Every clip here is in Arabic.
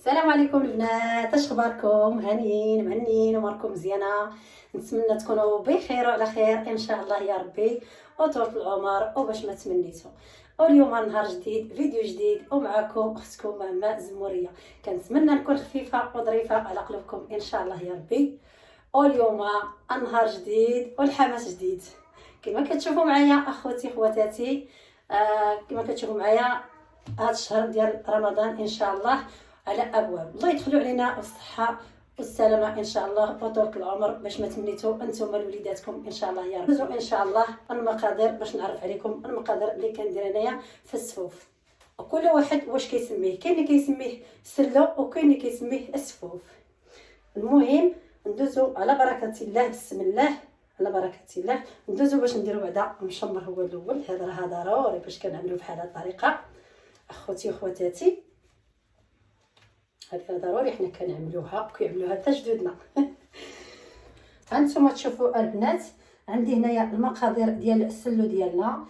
السلام عليكم البنات، اش اخباركم؟ هانيين معنين وماركم مزيانه. نتمنى تكونوا بخير وعلى خير ان شاء الله يا ربي وطول العمر وباش ما تمنيتوا. واليوم نهار جديد، فيديو جديد، ومعكم اختكم ماما زموريه. كنتمنى نكون خفيفه وظريفه على قلوبكم ان شاء الله يا ربي. واليوم نهار جديد والحماس جديد كما كتشوفوا معايا اخوتي خواتاتي. كما كتشوفوا معايا هذا الشهر ديال رمضان ان شاء الله على ابواب. الله يدخلوا علينا بالصحه والسلامه ان شاء الله وطول العمر باش ما تمنيتوا انتم وليداتكم ان شاء الله يا رب. ان شاء الله المقادير باش نعرف عليكم المقادير اللي كندير انايا في السفوف. وكل واحد واش كيسميه، كاين اللي كيسميه سلو وكاين اللي كيسميه السفوف. المهم ندوزو على بركه الله، بسم الله على بركه الله. ندوزو باش نديرو بعدا مشمر هو الاول. هذا راه ضروري باش كنعملو بحال هاد الطريقه اخوتي وخواتاتي. هذه ضروري حنا كنعملوها وكيعملوها حتى جدودنا. هانتوما تشوفوا البنات، عندي هنايا المقادير ديال السلو ديالنا.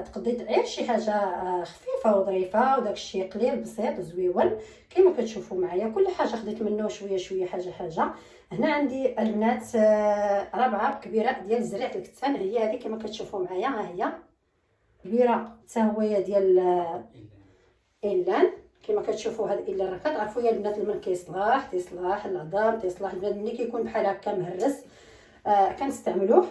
تقضيت غير شي حاجه خفيفه وظريفه وداك الشيء قليل بسيط زويون كما كتشوفوا معايا. كل حاجه خديت منه شويه شويه حاجه حاجه. هنا عندي البنات ربعه كبيره ديال زريعه الكتان، هي هذه كما كتشوفوا معايا. ها هي كبيره حتى هويه ديال إلان كما كتشوفوا. هاد الا راه كتعرفوا يا البنات المن تيصلاح العظام، تيصلاح البنات ملي كيكون بحال هكا مهرس كنستعملوه.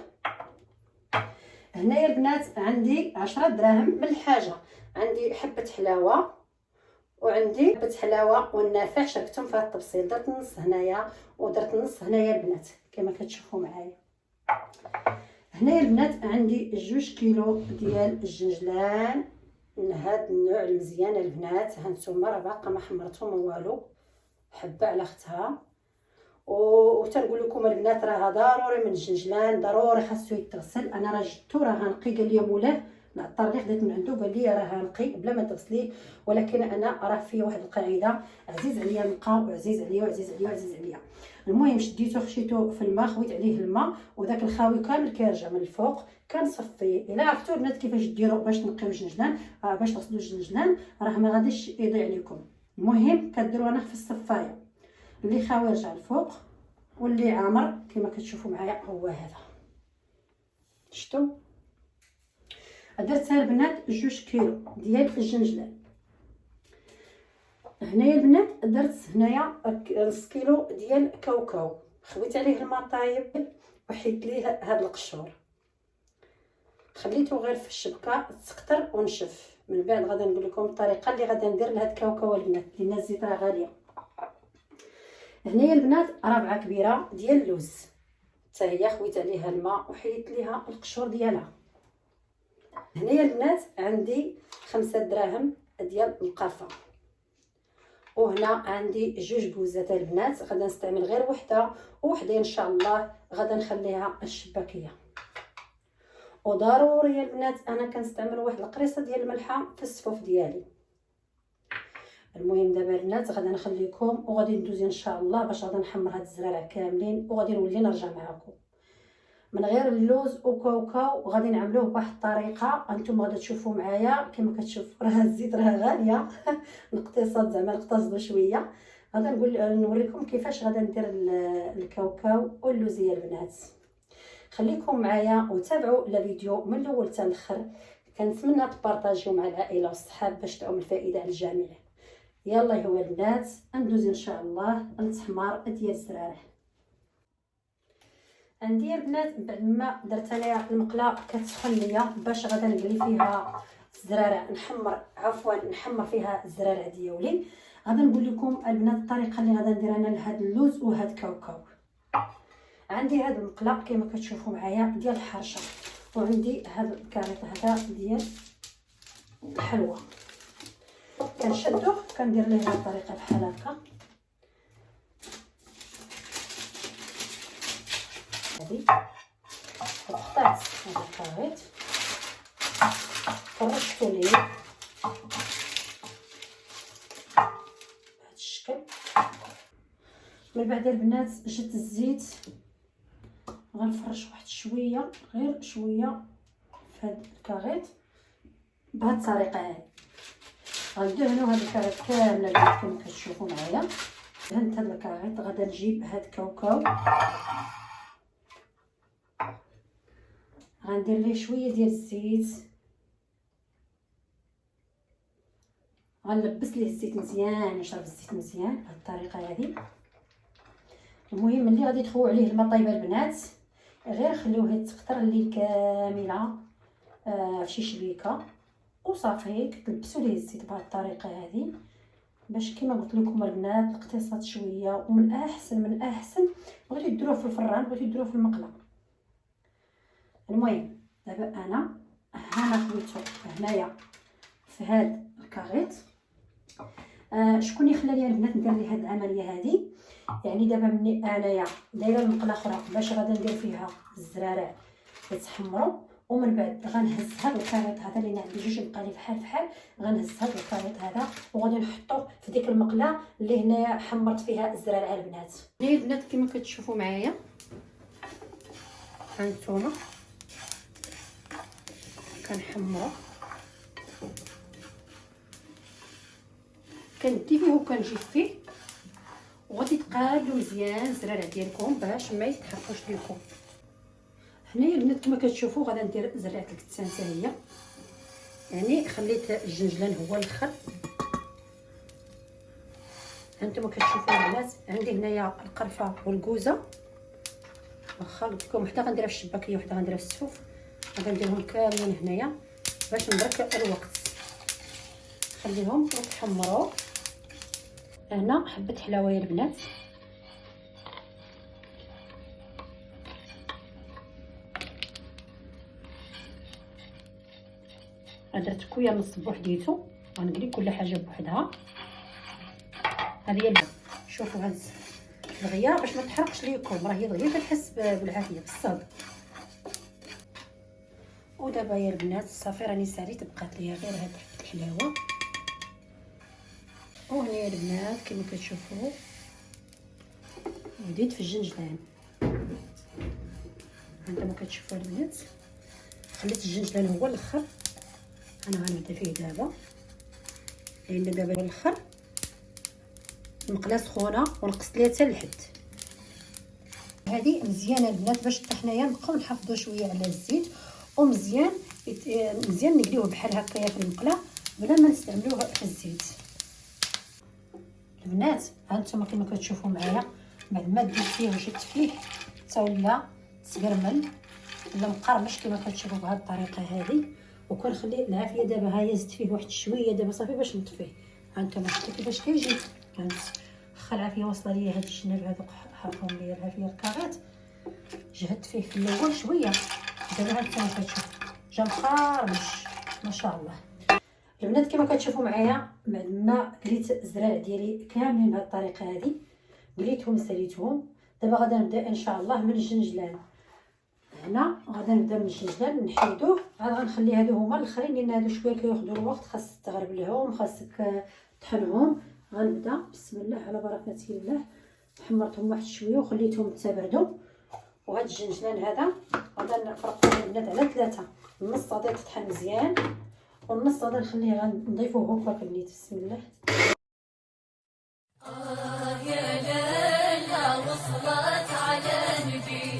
هنايا البنات عندي 10 دراهم من الحاجه. عندي حبه حلاوه وعندي حبه حلاوه والنافع شاركتهم في هذا التبصيل. درت نص هنايا ودرت نص هنايا البنات كما كتشوفوا معايا. هنايا البنات عندي 2 كيلو ديال الجنجلان من هاد النوع المزيان البنات. هانتوما راه باقا ما حمرتهم والو، حبه على اختها. وتنقول لكم البنات راه ضروري من الجنجلان ضروري خاصو يتغسل. انا راه جبتو راه غنقي، قال لي مولاه نعطر ليه، خديت من عنده قال لي راه غنقي بلا ما تغسليه. ولكن انا راه فيه واحد القاعده، عزيز عليا النقا وعزيز عليا وعزيز عليا وعزيز عليا. المهم شديتو خشيتو في الماء، خويت عليه الماء وداك الخاوي كامل كيرجع من الفوق كنصفيه. الا عرفتوا البنات كيفاش ديروا باش تنقيو الجنجلان باش تغسلوا الجنجلان راه ما غاديش يضيع عليكم. المهم كديروها انا في الصفايه اللي خاوي يرجع الفوق واللي عامر كما كتشوفوا معايا هو هذا. شفتوا درت البنات 2 كيلو ديال الجنجلان. هنايا البنات درت هنايا نص كيلو ديال كاوكاو، خويت عليه الماء طايب وحيت ليه هاد القشور، خليته غير في الشبكه تسقطر ونشف. من بعد غادي نقول لكم الطريقه اللي غادي ندير لهاد الكاوكاو البنات لان الزيت راه غاليه. هنايا البنات ربعه كبيره ديال اللوز حتى هي خويت عليها الماء وحيت ليها القشور ديالها. هنايا البنات عندي 5 دراهم ديال القرفه. وهنا عندي 2 بوزات البنات، غادا نستعمل غير وحده وحده ان شاء الله غادا نخليها الشباكيه. وضروري يا البنات انا كنستعمل واحد القريصه ديال الملحه في الصفوف ديالي. المهم دابا البنات غادا نخليكم وغادي ندوز ان شاء الله باش غادا نحمر هاد الزرارع كاملين وغادي نولي نرجع معكم. من غير اللوز وكاوكاو غادي نعملوه بواحد الطريقه انتم غادا تشوفوا معايا. كما كتشوفوا راه الزيت راه غاليه نقتصد زعما نقتصدوا شويه. غادا نوريكم كيفاش غادا ندير الكاوكاو واللوز يا البنات. خليكم معايا وتابعوا الفيديو من الاول حتى الاخر. كنتمنى تبارطاجيو مع العائله والصحاب باش تعم الفائده على الجميع. يلا هو البنات ندوز ان شاء الله للتحمار ديال الزرارع. عندي البنات بعد ما درت انايا المقله كتسخن ليا باش غادا نقلي فيها الزرارع نحمر فيها الزرارع ديالي. غادا نقول لكم البنات الطريقه اللي غادا ندير انا لهاد اللوز وهاد الكاوكاو. عندي هاد المقله كما كتشوفوا معايا ديال الحرشه، وعندي هاد الكاريط هذا ديال الحلوى. كنشدو كندير ليه بهاد الطريقه بحال هكا. هادي قطعت هذا الكاريط فرشتو ليه بهذا الشكل. من بعد البنات جبت الزيت غنفرش واحد شويه غير شويه في هذا الكاريط بهذه الطريقه هذه. غندهنو هاد الكاغيط كامله البنات كما كتشوفوا معايا. دهنت هاد الكاغيط، غادا نجيب هاد الكاوكاو غندير ليه شويه ديال الزيت، غنلبس ليه الزيت مزيان يشرب الزيت مزيان بهاد الطريقه هذه. المهم ملي غادي تخويو عليه الماء طايبه البنات، غير خليوه يتقطر الليل كامله في شي شبيكه وصافي. كتلبسوا ليه الزيت بهاد الطريقه هذه باش كما قلت لكم البنات الاقتصاد شويه. ومن احسن بغيتو ديروه في الفران، بغيتو ديروه في المقله. المهم دابا انا خويتو هنايا في هاد الكاغيط. شكون اللي خلاني البنات ندير لي هاد العمليه هذه؟ يعني دابا مني انايا دايره المقله اخرى باش غادا ندير فيها الزرارع يتحمروا، ومن بعد غنهز هاد الكاغيط هذا اللي عندي جوج مقالي بحال غنهز هاد الكاغيط هذا وغادي نحطوه في ديك المقله اللي هنايا حمرت فيها الزرارع البنات. هنا البنات كما كتشوفوا معايا هانتوما كنحمرو، كندي فيه وكنجيب فيه، وغادي تقادو مزيان الزرارع ديالكم باش ما يتحرقوش لكم. هنايا البنات كما كتشوفوا غادا ندير زرعه الكتان حتى هي، يعني خليت الجنجلان هو الاخر. هانتوما كتشوفوا البنات عندي هنايا القرفه والكوزه، واخا قلت لكم وحده غنديرها في الشباكيه وحده غنديرها في السفوف، غنديرهم كاملين هنايا باش نبرك الوقت. خليهم يتحمروا. هنا حبه حلاوه يا البنات، درت كويه نص بوحديتو، غنقلي كل حاجه بوحدها. هذه هي شوفوا هاد الغيا باش ما تحرقش ليكم، راه هي الغيا كتحس بالعافيه بالصاد. ودابا يا البنات صافي راني ساليت، بقات ليا غير هاد الحلاوه. وهنا يا البنات كما كتشوفوا بديت في الجنجلان. عندما كتشوفوا البنات خليت الجنجلان هو الاخر، انا غنبدا فيه دابا لان دابا هو الاخر. المقله سخونه ونقصت ليها حتى لحد. هذه مزيانه البنات باش حنايا نبقاو نحافظوا شويه على الزيت، ومزيان مزيان نقليوه بحال هكايا في المقله بلا ما نستعملوه في الزيت. البنات هانتوما كما كتشوفوا معايا بعد ما درت فيه وجدت فيه حتى ولا تقرمل ولا مقرمش كما كتشوفوا بهذه الطريقه هذه. وكنخلي العافيه دابا ها هي زدت فيه واحد شويه دابا صافي باش نطفيه. هانتوما شفتوا كيفاش كيجي، واخا العافيه واصله ليا هاد الجناب هذوك حرقهم ليا العافيه الكاغيط. جهدت فيه في الاول شويه، دابا هانتوما كتشوفوا جا مقرمش ما شاء الله. البنات كما كتشوفوا معايا بعد ما قليت الزرارع ديالي كاملين بهذه الطريقه هذه، قليتهم ساليتهم. دابا غادا نبدا ان شاء الله من الجنجلان. هنا غادا نبدا من الجنجلان نحيدوه، عاد غنخلي هادو هما الاخرين لان هادو شويه كياخذوا الوقت، خاصك تغربلهم خاصك طحنهم. غنبدا بسم الله على بركه الله. حمرتهم واحد شويه وخليتهم تبردوا. وهاد الجنجلان هذا غادا نفرقوه البنات على ثلاثه، النص غادي يطحن مزيان والنص غادي نخليه غنضيفوه هكا كنيت. بسم الله. يا ليلى وصلت على نبي،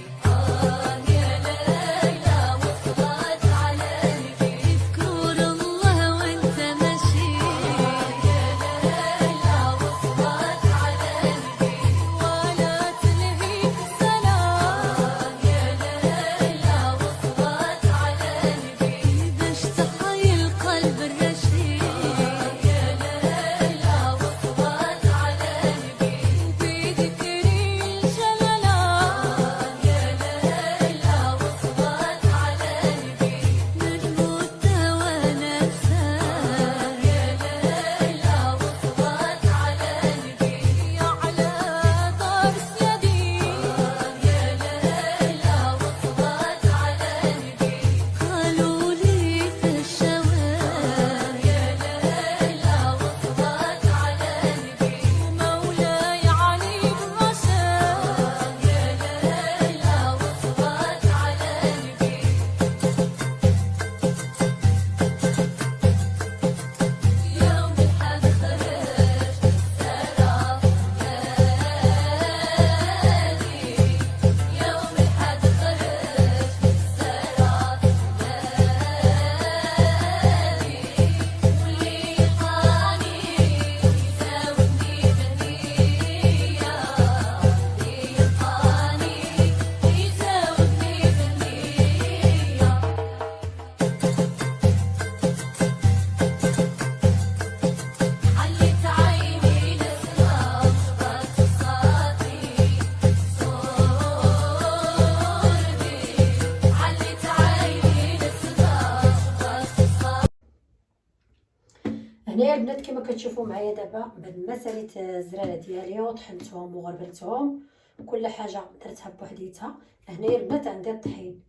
كما كتشوفوا معايا دابا بعد ما ساليت الزراره ديالي وطحنتهم وغربلتهم كل حاجه درتها بوحديتها. هنايا البنات عندي الطحين،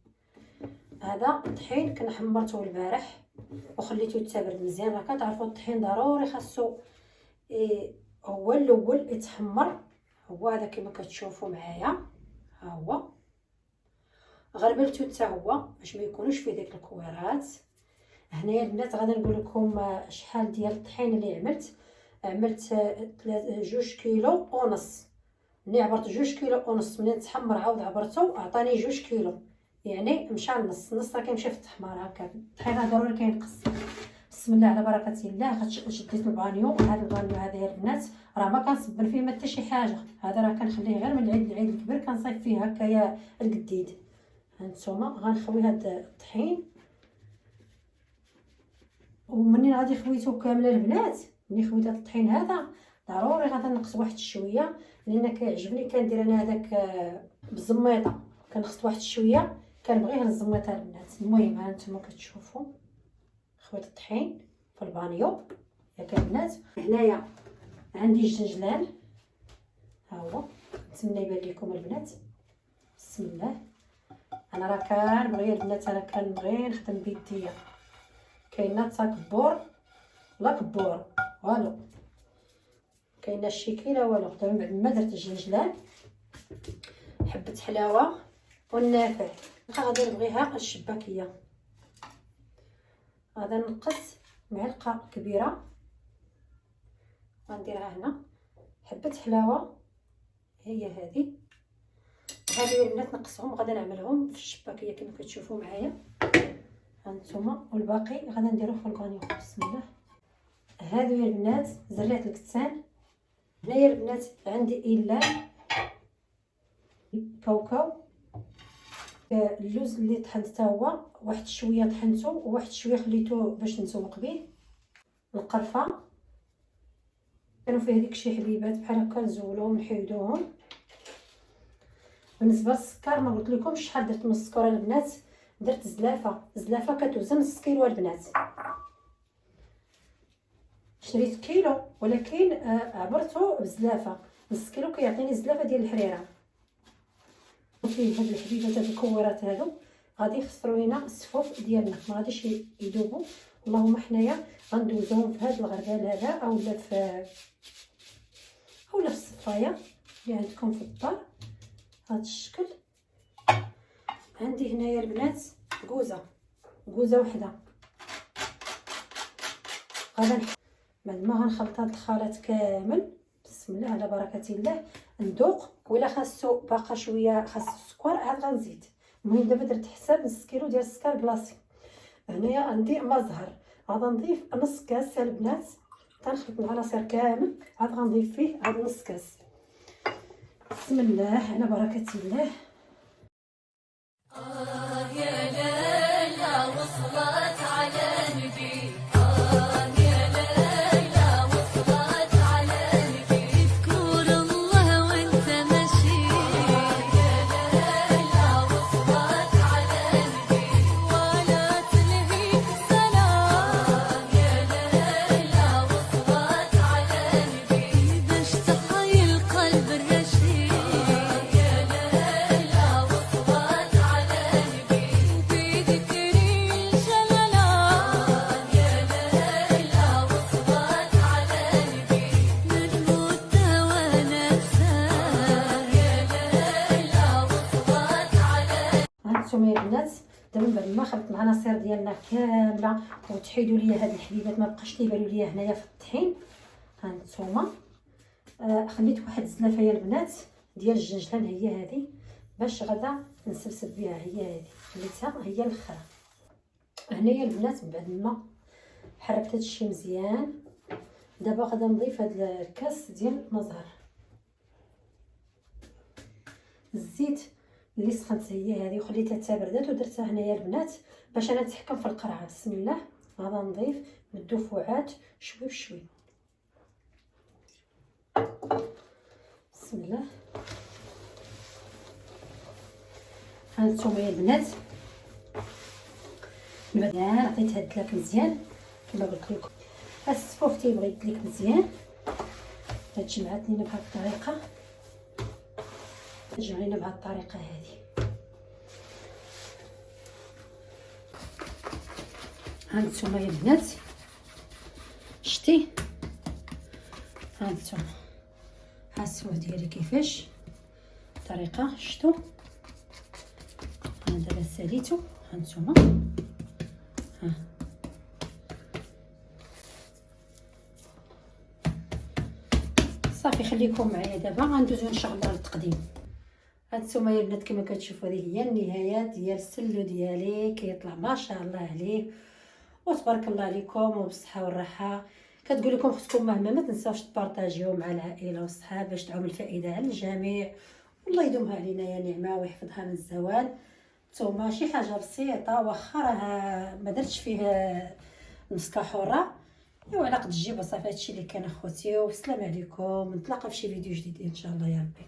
هذا الطحين كنا حمرته البارح وخليته يتبرد مزيان. راه كتعرفوا الطحين ضروري خاصو هو الاول يتحمر. هو هذا كما كتشوفوا معايا، ها هو غربلته حتى هو باش ما يكونوش فيه ديك الكويرات. هنايا البنات غادي نقول لكم شحال ديال الطحين اللي عملت 2 كيلو ونص. ملي عبرت 2 كيلو ونص منين تحمر عاود عبرته عطاني 2 كيلو، يعني مشى النص راه كيمشي في التحمار هكا. الطحين راه ضروري كينقص. بسم الله على بركه الله. شديت البانيو، هذا البانيو هذا يا البنات راه ما كنصبن فيه ما حتى شي حاجه، هذا راه كنخليه غير من العيد للعيد الكبير كنصيب فيه هكايا الجديد. هانتوما غنخوي هاد الطحين، ومنين غادي خويتو كامله البنات، ملي خويت هاد الطحين هذا ضروري غادي نقص واحد شويه، لان كيعجبني كندير انا هذاك بالزميطه، كنقص واحد شويه كنبغي غير الزميطه البنات. المهم ها نتوما كتشوفوا خويت الطحين في البانيو ياك البنات. هنايا عندي الجنجلان، ها هو نتمنى يبان لكم البنات. بسم الله. انا راه كنبغي البنات، انا كنبغي نخدم بيديا، كاينه تكبر لا كبور والو، كاينه الشيكي لا والو. دابا بعد ما درت الجنجلان حبه حلاوه والنافع غادي نبغيها الشباكيه. غادي نقص معلقه كبيره غنديرها هنا، حبه حلاوه هي هذه. هادو البنات نقصهم غادي نعملهم في الشباكيه كما كتشوفوا معايا هانتوما، والباقي غادي نديروه في البانيو. بسم الله. هادو يا البنات زريعه الكتان. هنايا البنات عندي ايلان، كاوكاو، اللوز اللي طحنت حتى هو واحد شويه طحنته وواحد شويه خليته باش نزوق به، القرفه كانوا فيه ديك شي حبيبات بحال هكا نزولوهم نحيدوهم. بالنسبه للسكر ما قلت لكمش شحال درت من السكر البنات، درت زلافه كتوزن نص كيلو البنات. شريت كيلو ولكن عبرته بزلافه، نص كيلو كيعطيني زلافه ديال الحريره. فيه هاد الحبيبات هاد الكويرات هادو غادي يخسروا لينا الصفوف ديالنا، ما غاديش يذوبوا. اللهم حنايا غندوزوهم في هاد الغربال هذا اولا في الصفايه اللي عندكم في الدار هاد الشكل. عندي هنايا البنات كوزه وحده. غادا بعد ما غنخلط هاد الخليط كامل بسم الله على بركه الله ندوق، ولا خاصو باقا شويه خاصو السكر عاد غنزيد. المهم دابا درت حساب نص كيلو ديال السكر بلاصي. هنايا عندي ما زهر غادا نضيف نص كاس البنات، تنخلط مع العصير كامل عاد غنضيف فيه عاد نص كاس. بسم الله على بركه الله. يا ليلى وصلت على نبي، هانتوما يا البنات دابا بعد ما خلطت مع العصير ديالنا كامله وتحيدوا ليا هاد الحبيبات ما بقاش ليبانوا ليا هنايا في الطحين. هانتوما خليت واحد الزلافه يا البنات ديال الجنجلان هي هذه باش غدا نسبسب بها، هي هذه خليتها هي الاخرى. هنايا البنات بعد ما حركت هادشي مزيان دابا غدا نضيف هاد الكاس ديال المزهر. الزيت اللي سخنت هي هذه وخليتها حتى بردات ودرتها هنايا البنات باش انا نتحكم في القرعه. بسم الله. غادا نضيف بالدفوعات شوي بشوي. بسم الله. هانتوما يا البنات مزيان عطيت هاد الدلاك مزيان كما قلت لكم. السفوف تيبغي يدلك مزيان. تجمعات لينا بهاد الطريقه، تجمع لينا بهاد الطريقه هذه. ها نتوما يا البنات شتي، ها نتوما ها السفوف ديالي كيفاش الطريقه شتو. ها دابا ساليتو، ها نتوما ها صافي. خليكم معايا دابا غندوزو ان شاء الله للتقديم. هانتوما يا البنات كما كتشوفوا هذه هي النهايه ديال السلو ديالي، كيطلع ما شاء الله عليه وتبارك الله عليكم وبالصحه والراحه. كتقول لكم اختكم مهما ما تنساوش تبارطاجيو مع العائله والصحاب باش تعم الفائده على الجميع، والله يدومها علينا يا نعمه ويحفظها من الزوال. نتوما شي حاجه بسيطه واخا راه ما درتش فيه نص كحوره، ايوا على قد الجيب. وصافي هادشي اللي كان اخوتي، والسلام عليكم، نتلاقى في شي فيديو جديد ان شاء الله يا ربي.